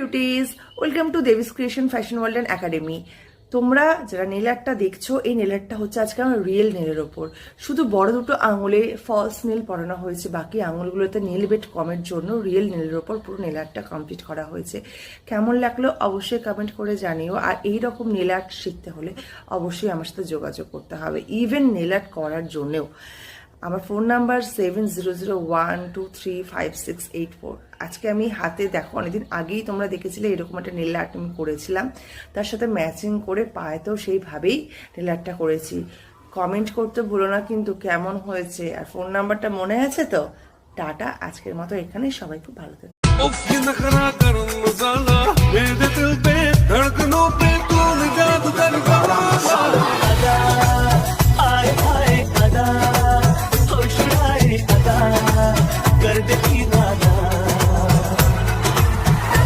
Beauties, welcome to Debi's creation fashion world and academy. তোমরা যারা nail আর্টটা দেখছো, এই নেল আর্টটা হচ্ছে আজকে আমার রিয়েল নেলের ওপর। শুধু বড় দুটো আঙুলে ফলস নেল পরানো হয়েছে, বাকি আঙুলগুলোতে নেল বেট কমের জন্য রিয়েল নেলের ওপর পুরো নেল আর্টটা কমপ্লিট করা হয়েছে। কেমন লাগলো অবশ্যই কমেন্ট করে জানিও। আর এই রকম নেল আর্ট শিখতে হলে অবশ্যই আমার সাথে যোগাযোগ করতে হবে, ইভেন নেল আর্ট করার জন্যেও। আমার ফোন নাম্বার 7001235684। আজকে আমি হাতে দেখো, অনেকদিন আগেই তোমরা দেখেছিলে এরকম একটা নেল আর্ট আমি করেছিলাম, তার সাথে ম্যাচিং করে পায়েতেও সেইভাবেই নেল আর্টটা করেছি। কমেন্ট করতে ভুলো না কিন্তু কেমন হয়েছে, আর ফোন নাম্বারটা মনে আছে তো। টাটা, আজকের মতো এখানে, সবাই খুব ভালো থাকে।